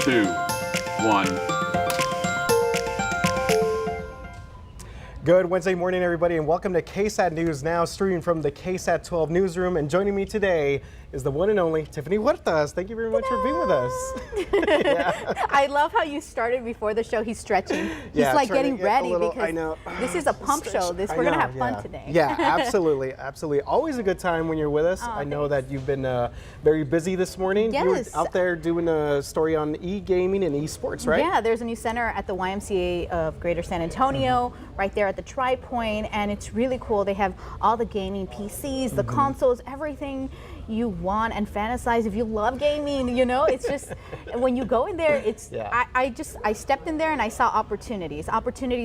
2, 1. Good Wednesday morning, everybody, and welcome to KSAT News Now, streaming from the KSAT 12 newsroom. And joining me today is the one and only Tiffany Huertas. Thank you very much for being with us. Yeah. I love how you started before the show. He's stretching. He's like getting ready because this is a pump show. We're going to have fun today. Yeah, absolutely. Absolutely. Always a good time when you're with us. I know that you've been very busy this morning. Yes. You were out there doing a story on e-gaming and esports, right? Yeah, there's a new center at the YMCA of Greater San Antonio, right there at the Tri-Point, and it's really cool. They have all the gaming PCs, the consoles, everything you want and fantasize. If you love gaming, you know, it's just when you go in there, it's I stepped in there and I saw opportunities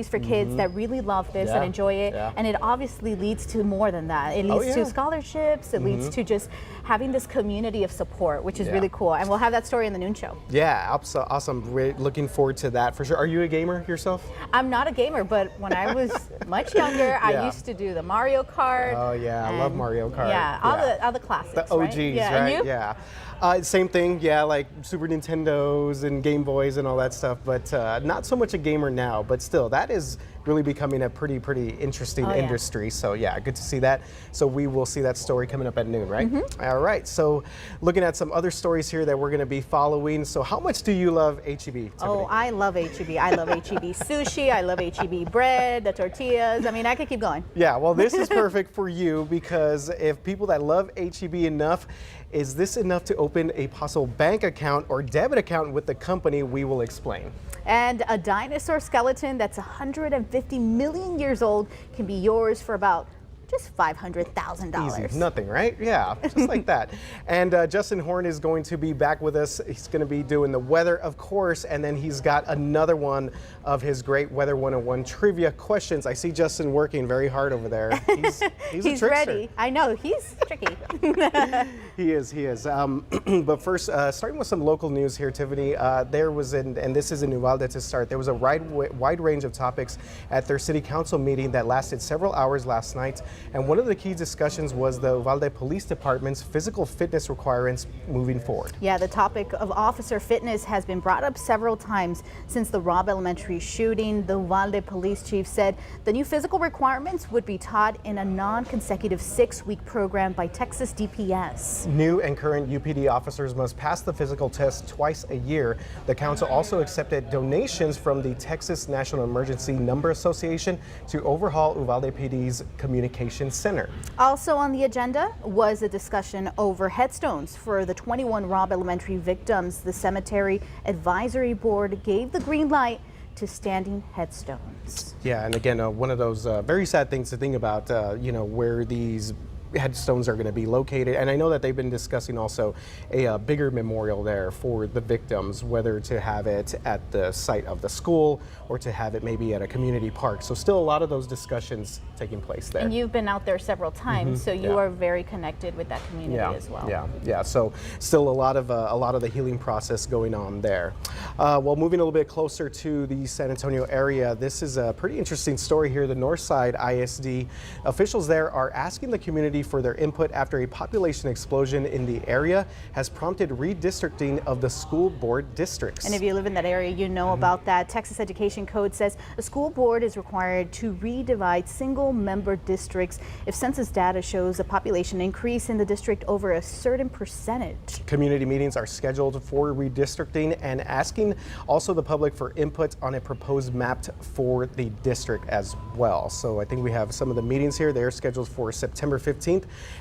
for kids that really love this and enjoy it, and it obviously leads to more than that. It leads to scholarships. It leads to just having this community of support, which is really cool. And we'll have that story in the noon show. Yeah, awesome. We're looking forward to that for sure. Are you a gamer yourself? I'm not a gamer, but when I was much younger, I used to do the Mario Kart. Oh yeah, I love Mario Kart. Yeah, all the classics. The OGs, right? Yeah. right? Yeah. Same thing, like Super Nintendos and Game Boys and all that stuff, but not so much a gamer now, but still, that is really becoming a pretty interesting industry. So yeah, good to see that. So we will see that story coming up at noon, right? All right, so looking at some other stories here that we're gonna be following. So how much do you love H-E-B, Tiffany? Oh, I love H-E-B. I love H-E-B sushi. I love H-E-B bread, the tortillas. I mean, I could keep going. Yeah, well, this is perfect for you because if people that love H-E-B enough, is this enough to open a possible bank account or debit account with the company? We will explain. And a dinosaur skeleton that's 150 million years old can be yours for about just $500,000. Easy, nothing, right? Yeah, just like that. And Justin Horn is going to be back with us. He's going to be doing the weather, of course, and then he's got another one of his great Weather 101 trivia questions. I see Justin working very hard over there. He's a trickster. Ready. I know, he's tricky. He is. But first, starting with some local news here, Tiffany, there was, and this is in Uvalde to start, there was a wide range of topics at their city council meeting that lasted several hours last night. And one of the key discussions was the Uvalde Police Department's physical fitness requirements moving forward. Yeah, the topic of officer fitness has been brought up several times since the Robb Elementary shooting. The Uvalde police chief said the new physical requirements would be taught in a non-consecutive 6-week program by Texas DPS. New and current UPD officers must pass the physical test twice a year. The council also accepted donations from the Texas National Emergency Number Association to overhaul Uvalde PD's communication center. Also on the agenda was a discussion over headstones for the 21 Robb Elementary victims. The Cemetery Advisory Board gave the green light to standing headstones. Yeah, and again, one of those very sad things to think about, where these headstones are going to be located. And I know that they've been discussing also a bigger memorial there for the victims, whether to have it at the site of the school or to have it maybe at a community park. So still a lot of those discussions taking place there. And you've been out there several times, so you are very connected with that community as well. Yeah. So still a lot of the healing process going on there. Well, moving a little bit closer to the San Antonio area, this is a pretty interesting story here. The Northside ISD officials there are asking the community for their input after a population explosion in the area has prompted redistricting of the school board districts. And if you live in that area, you know about that. Texas Education Code says a school board is required to redivide single-member districts if census data shows a population increase in the district over a certain percentage. Community meetings are scheduled for redistricting and asking also the public for input on a proposed map for the district as well. So I think we have some of the meetings here. They're scheduled for September 15th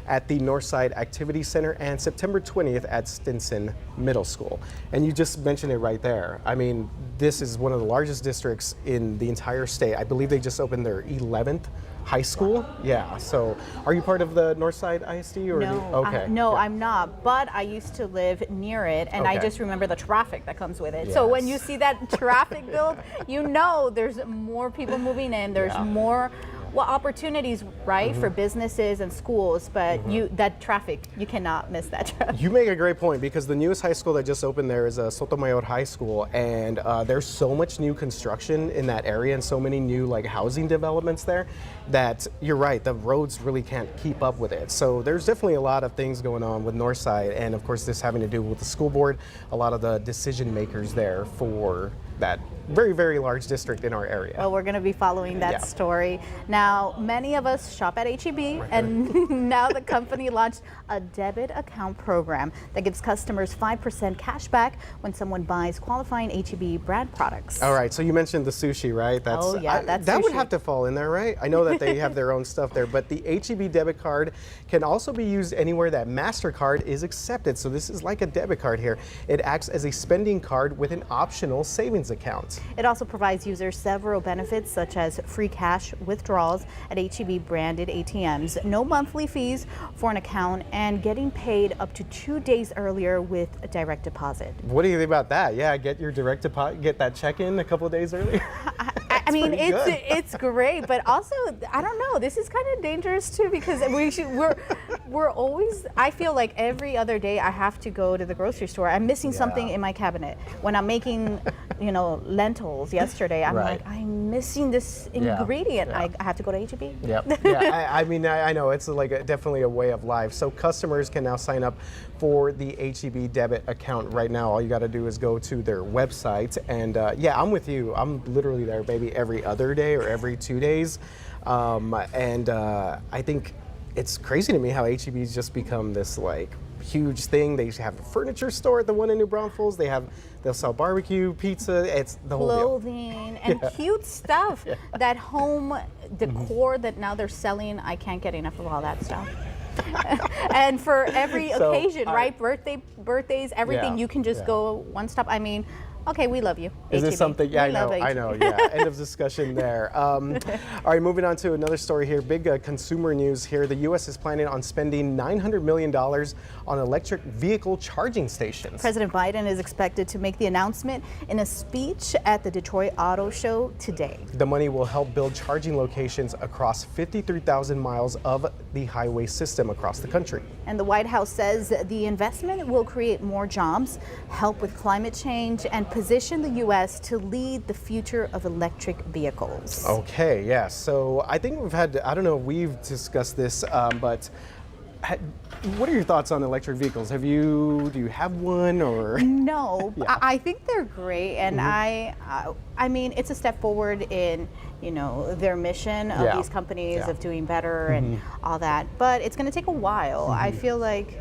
at the Northside Activity Center and September 20th at Stinson Middle School. And you just mentioned it right there. I mean, this is one of the largest districts in the entire state. I believe they just opened their 11th high school. Yeah. So are you part of the Northside ISD or? No, I'm not, but I used to live near it, and I just remember the traffic that comes with it. Yes. So when you see that traffic build, you know there's more people moving in, there's more Well, opportunities, right, for businesses and schools, but that traffic, you cannot miss that traffic. You make a great point, because the newest high school that just opened there is Sotomayor High School, and there's so much new construction in that area and so many new like housing developments there that you're right, the roads really can't keep up with it. So there's definitely a lot of things going on with Northside, and of course this having to do with the school board, a lot of the decision makers there for that very, very large district in our area. Well, we're going to be following that story. Now, many of us shop at HEB, and now the company launched a debit account program that gives customers 5% cash back when someone buys qualifying HEB brand products. All right, so you mentioned the sushi, right? That's, that's that would sushi. have to fall in there, right? I know that they have their own stuff there, but the HEB debit card can also be used anywhere that MasterCard is accepted. So this is like a debit card here. It acts as a spending card with an optional savings account. It also provides users several benefits, such as free cash withdrawals at HEB branded ATMs, no monthly fees for an account, and getting paid up to 2 days earlier with a direct deposit. What do you think about that? Yeah, get your direct deposit, get that check in a couple of days earlier. I mean, it's great, but also, I don't know, this is kind of dangerous too, because we're always, I feel like every other day I have to go to the grocery store. I'm missing something in my cabinet. When I'm making, lentils yesterday, I'm like, I'm missing this ingredient. I have to go to HEB. Yep. Yeah, I mean, I know it's like definitely a way of life. So customers can now sign up for the HEB debit account right now. All you got to do is go to their website, and yeah, I'm with you. I'm literally there, baby, every other day or every 2 days, and I think it's crazy to me how HEB's just become this like huge thing. They have a furniture store at the one in New Braunfels. They'll sell barbecue, pizza. It's the whole deal. Clothing and cute stuff. That home decor that now they're selling. I can't get enough of all that stuff. And for every occasion, right? Birthdays, everything. You can just go one stop. I mean, okay, we love you. Is this HEB. something? Yeah, I We love know. Yeah, end of discussion there. All right, moving on to another story here. Big consumer news here. The U.S. is planning on spending $900 million on electric vehicle charging stations. President Biden is expected to make the announcement in a speech at the Detroit Auto Show today. The money will help build charging locations across 53,000 miles of the highway system across the country. And the White House says the investment will create more jobs, help with climate change, and position the U.S. to lead the future of electric vehicles. Okay, yeah. So I think we've had, I don't know if we've discussed this, but what are your thoughts on electric vehicles? Do you have one or? No, I think they're great, and I mean, it's a step forward in, their mission of these companies of doing better and all that, but it's going to take a while. I feel like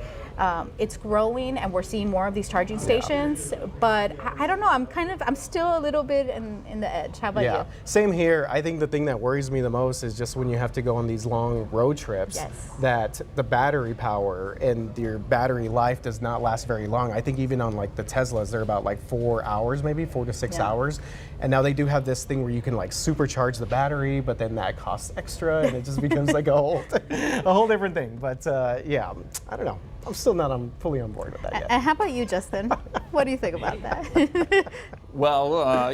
it's growing, and we're seeing more of these charging stations, but I don't know, I'm still a little bit in the edge. How about you? Same here. I think the thing that worries me the most is just when you have to go on these long road trips, that the battery power and your battery life does not last very long. I think even on like the Teslas, they're about like 4 hours, maybe 4 to 6 hours. And now they do have this thing where you can like supercharge the battery, but then that costs extra, and it just becomes like a whole different thing. But yeah, I don't know. I'm still not fully on board with that yet. And how about you, Justin? What do you think about that? Well,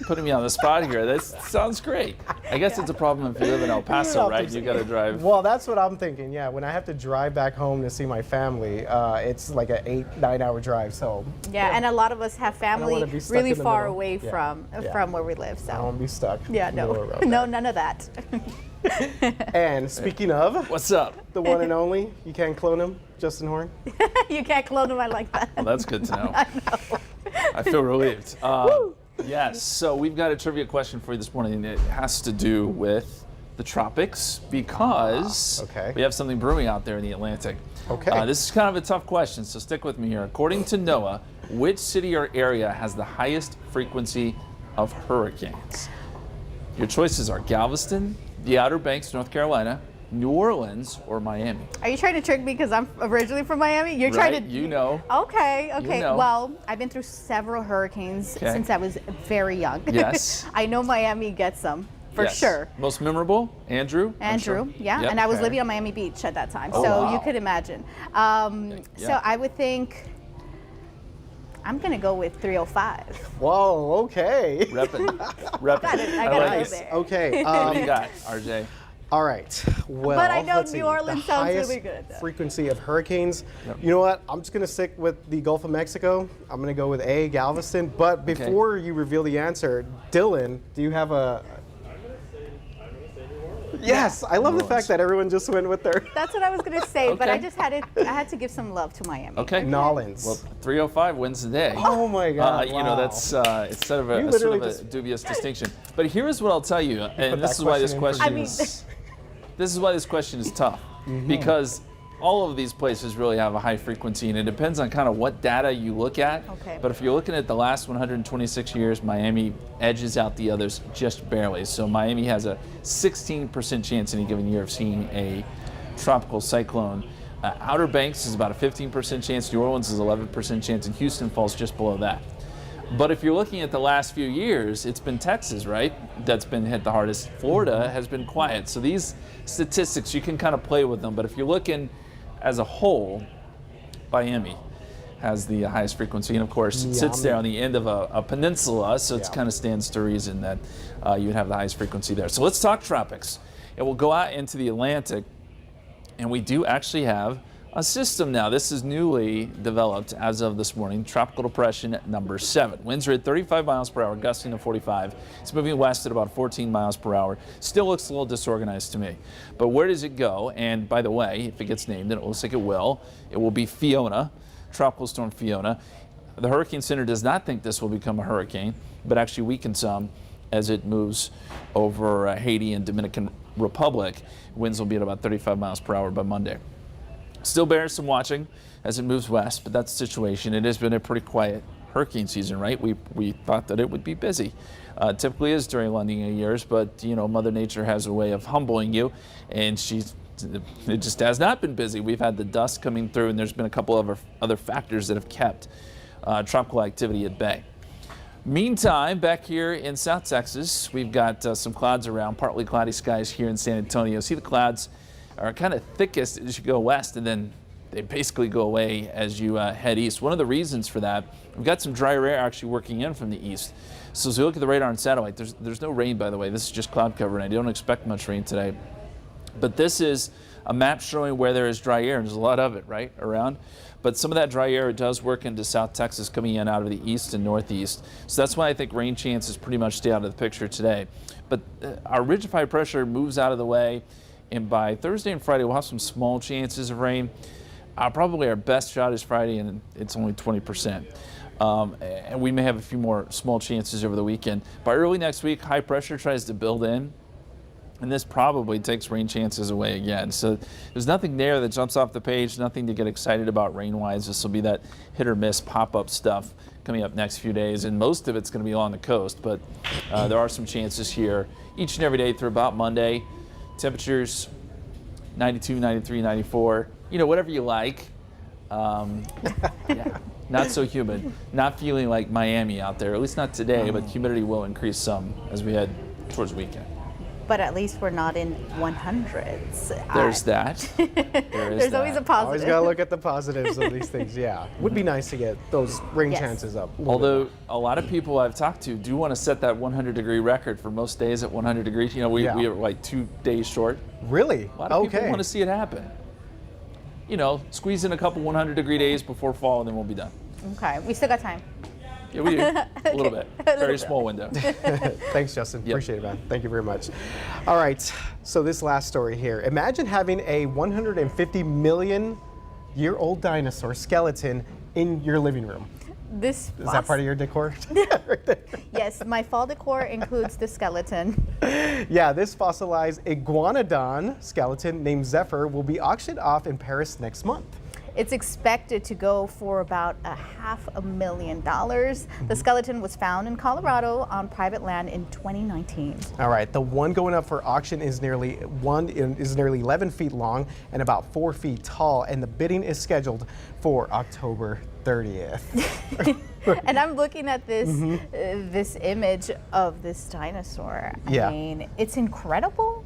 putting me on the spot here, this sounds great. I guess it's a problem if you live in El Paso, right? You got to drive. Well, that's what I'm thinking. Yeah, when I have to drive back home to see my family, it's like an 8-9 hour drive. So and a lot lot of us have family really far away from where we live. So I don't want to be stuck. Yeah, no, none of that. And speaking of, what's up? The one and only, you can't clone him, Justin Horn. You can't clone him. I like that. Well, that's good to know. I know. I feel relieved. Yes, so we've got a trivia question for you this morning, and it has to do with the tropics because we have something brewing out there in the Atlantic. Okay. This is kind of a tough question, so stick with me here. According to NOAA, which city or area has the highest frequency of hurricanes? Your choices are Galveston, the Outer Banks, North Carolina, New Orleans, or Miami. Are you trying to trick me because I'm originally from Miami? You're trying to. You know. Okay. You know. Well, I've been through several hurricanes since I was very young. Yes. I know Miami gets some for sure. Most memorable, Andrew. Andrew, yeah. Yep. And I was living on Miami Beach at that time, Oh, so wow. you could imagine. So I would think. I'm going to go with 305. Whoa, okay. Reppin'. I got like to it. go there. Okay. What do you got, RJ? All right. Well, But I know let's see. New Orleans the sounds highest really good, though. frequency of hurricanes. Yep. You know what? I'm just going to stick with the Gulf of Mexico. I'm going to go with A, Galveston. But before you reveal the answer, Dylan, do you have a... Yes, I love the fact that everyone just went with their... That's what I was going to say, but I Okay. just had to give some love to Miami. Okay. Nolans. Well, 305 wins the day. Oh my God! You know, wow. that's it's sort of You a literally sort of a just- dubious distinction. But here's what I'll tell you, and that this is why this question in question for is this is why this question is tough, because all of these places really have a high frequency, and it depends on kind of what data you look at. Okay. But if you're looking at the last 126 years, Miami edges out the others just barely. So Miami has a 16% chance in any given year of seeing a tropical cyclone. Outer Banks is about a 15% chance. New Orleans is 11% chance, and Houston falls just below that. But if you're looking at the last few years, it's been Texas, right, that's been hit the hardest. Florida has been quiet. So these statistics, you can kind of play with them. But if you're looking as a whole, Miami has the highest frequency. And of course, it sits there on the end of a peninsula, so it kind of stands to reason that you would have the highest frequency there. So let's talk tropics. And we'll go out into the Atlantic, and we do actually have a system now. This is newly developed as of this morning. Tropical depression number 7. Winds are at 35 miles per hour, gusting to 45. It's moving west at about 14 miles per hour. Still looks a little disorganized to me. But where does it go? And by the way, if it gets named, and it looks like it will be Fiona, Tropical Storm Fiona. The Hurricane Center does not think this will become a hurricane, but actually weaken some as it moves over Haiti and Dominican Republic. Winds will be at about 35 miles per hour by Monday. Still bears some watching as it moves west, but that's the situation. It has been a pretty quiet hurricane season, right? We thought that it would be busy. Typically is during La Nina years, but you know, Mother Nature has a way of humbling you, and it just has not been busy. We've had the dust coming through, and there's been a couple of other factors that have kept tropical activity at bay. Meantime, back here in South Texas, we've got some clouds around, partly cloudy skies here in San Antonio. See, the clouds are kind of thickest as you go west, and then they basically go away as you head east. One of the reasons for that, we've got some drier air actually working in from the east. So as we look at the radar and satellite, there's no rain, by the way. This is just cloud cover, and I don't expect much rain today. But this is a map showing where there is dry air, and there's a lot of it, right, around. But some of that dry air does work into South Texas, coming in out of the east and northeast. So that's why I think rain chances pretty much stay out of the picture today. But our ridge of high pressure moves out of the way, and by Thursday and Friday, we'll have some small chances of rain. Probably our best shot is Friday, and it's only 20%. And we may have a few more small chances over the weekend. By early next week, high pressure tries to build in, and this probably takes rain chances away again. So there's nothing there that jumps off the page, nothing to get excited about rain-wise. This will be that hit or miss pop-up stuff coming up next few days, and most of it's going to be along the coast, but there are some chances here each and every day through about Monday. Temperatures 92, 93, 94, you know, whatever you like. Yeah, not so humid. Not feeling like Miami out there, at least not today, but humidity will increase some as we head towards the weekend. But at least we're not in 100s. There's that. There's always a positive. Always got to look at the positives of these things, yeah. Would be nice to get those rain Yes. chances up. Although a lot of people I've talked to do want to set that 100-degree record for most days at 100 degrees. You know, we are like 2 days short. Really? A lot of people want to see it happen. You know, squeeze in a couple 100-degree days before fall, and then we'll be done. Okay, we still got time. Yeah, we do. A little bit. Very small window. Thanks, Justin. Yep. Appreciate it, man. Thank you very much. All right, so this last story here. Imagine having a 150 million year old dinosaur skeleton in your living room. Is that part of your decor? Yes, my fall decor includes the skeleton. Yeah, this fossilized Iguanodon skeleton named Zephyr will be auctioned off in Paris next month. It's expected to go for about $500,000. The skeleton was found in Colorado on private land in 2019. All right, the one going up for auction is nearly 11 feet long and about 4 feet tall, and the bidding is scheduled for October 30th. And I'm looking at this this image of this dinosaur. I mean, it's incredible.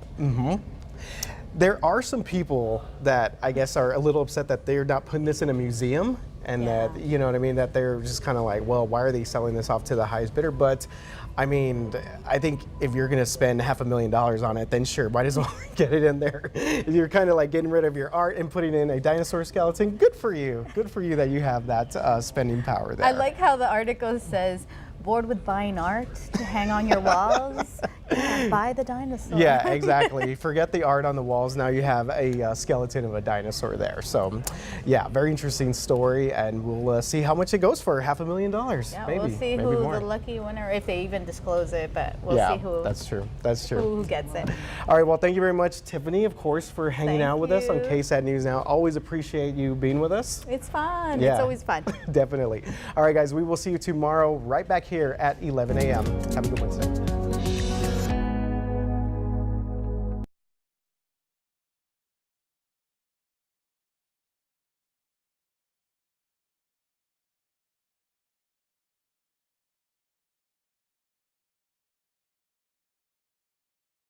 There are some people that I guess are a little upset that they're not putting this in a museum, and Yeah. that, you know what I mean, that they're just kind of like, well, why are they selling this off to the highest bidder? But I mean, I think if you're going to spend $500,000 on it, then sure, might as well get it in there. If you're kind of like getting rid of your art and putting in a dinosaur skeleton, good for you. Good for you that you have that spending power there. I like how the article says, bored with buying art to hang on your walls? Yeah, buy the dinosaur. Yeah, exactly. Forget the art on the walls. Now you have a skeleton of a dinosaur there. So, yeah, very interesting story, and we'll see how much it goes for. $500,000. Yeah, maybe. we'll see maybe who more. the lucky winner, if they even disclose it, but we'll Yeah, see who. that's true. That's true. Who gets it. All right, well, thank you very much, Tiffany, of course, for hanging Thank out with us on you. KSAT News Now. Always appreciate you being with us. It's fun. Yeah. It's always fun. Definitely. All right, guys, we will see you tomorrow right back here at 11 a.m. Have a good Wednesday.